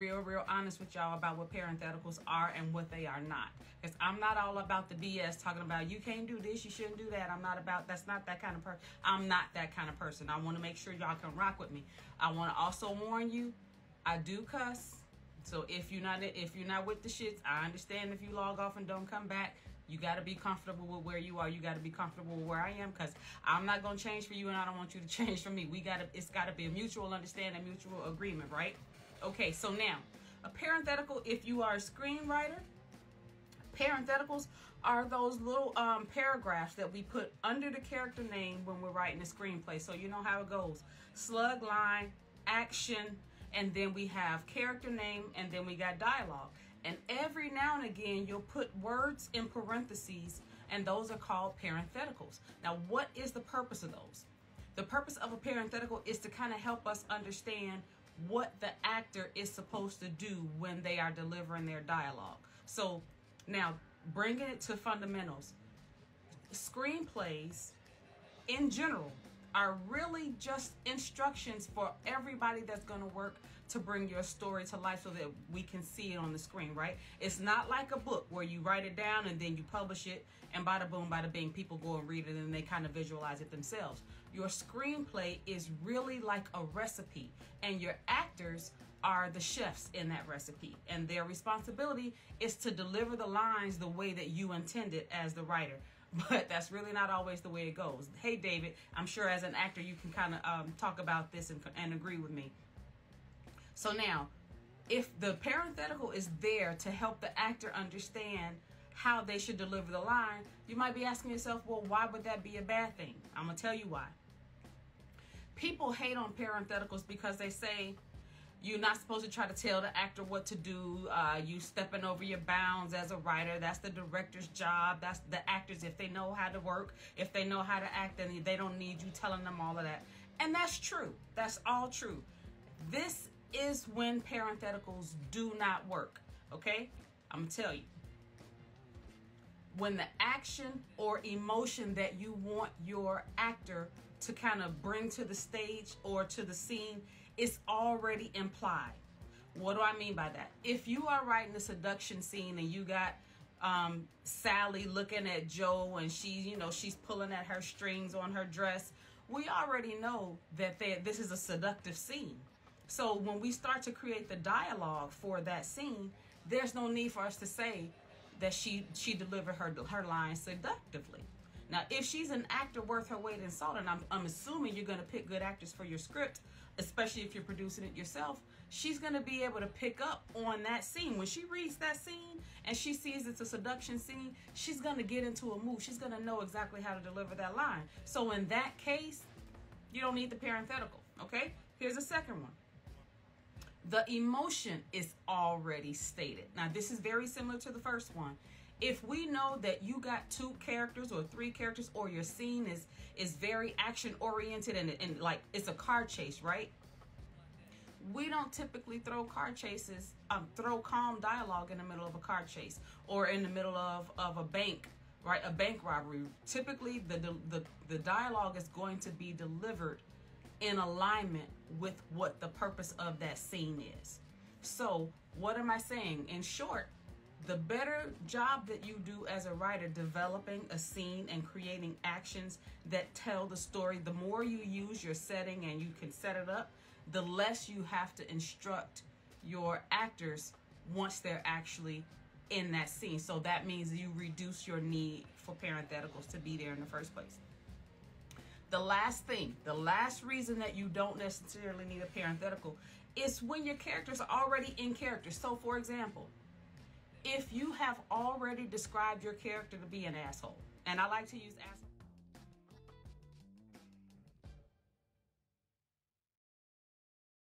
real honest with y'all about what parentheticals are and what they are not. Because I'm not all about the BS talking about you can't do this, you shouldn't do that. That's not that kind of person. I'm not that kind of person. I want to make sure y'all can rock with me. I want to also warn you, I do cuss. So if you're not with the shits, I understand if you log off and don't come back. You got to be comfortable with where you are. You got to be comfortable with where I am, because I'm not going to change for you and I don't want you to change for me. It's got to be a mutual understanding, mutual agreement, right? Okay, so now, a parenthetical, if you are a screenwriter, parentheticals are those little paragraphs that we put under the character name when we're writing a screenplay. So you know how it goes. Slug line, action, and then we have character name, and then we got dialogue. And every now and again, you'll put words in parentheses, and those are called parentheticals. Now, what is the purpose of those? The purpose of a parenthetical is to kind of help us understand what the actor is supposed to do when they are delivering their dialogue. So now, bringing it to fundamentals, screenplays in general are really just instructions for everybody that's going to work to bring your story to life so that we can see it on the screen, right? It's not like a book where you write it down and then you publish it and bada boom, bada bing, people go and read it and they kind of visualize it themselves. Your screenplay is really like a recipe, and your actors are the chefs in that recipe, and their responsibility is to deliver the lines the way that you intended as the writer. But that's really not always the way it goes. Hey, David, I'm sure as an actor you can kind of talk about this and agree with me. So now, if the parenthetical is there to help the actor understand how they should deliver the line, you might be asking yourself, well, why would that be a bad thing? I'm going to tell you why. People hate on parentheticals because they say, you're not supposed to try to tell the actor what to do. You stepping over your bounds as a writer. That's the director's job. That's the actors. If they know how to work, if they know how to act, then they don't need you telling them all of that. And that's true. That's all true. This is when parentheticals do not work. Okay? I'm going to tell you. When the action or emotion that you want your actor to kind of bring to the stage or to the scene is already implied. What do I mean by that? If you are writing a seduction scene and you got Sally looking at Joe and she's pulling at her strings on her dress, we already know that this is a seductive scene. So when we start to create the dialogue for that scene, there's no need for us to say that she delivered her lines seductively. Now, if she's an actor worth her weight in salt, and I'm assuming you're going to pick good actors for your script, especially if you're producing it yourself, she's going to be able to pick up on that scene. When she reads that scene and she sees it's a seduction scene, she's going to get into a mood. She's going to know exactly how to deliver that line. So in that case, you don't need the parenthetical, okay? Here's a second one. The emotion is already stated. Now, this is very similar to the first one. If we know that you got 2 characters or 3 characters, or your scene is very action oriented and like it's a car chase, right? We don't typically throw car chases, throw calm dialogue in the middle of a car chase or in the middle of a bank, right? A bank robbery. Typically, the dialogue is going to be delivered in alignment with what the purpose of that scene is. So what am I saying? In short, the better job that you do as a writer developing a scene and creating actions that tell the story, the more you use your setting and you can set it up, the less you have to instruct your actors once they're actually in that scene. So that means you reduce your need for parentheticals to be there in the first place. The last thing, the last reason that you don't necessarily need a parenthetical is when your characters are already in character. So for example, if you have already described your character to be an asshole, and I like to use asshole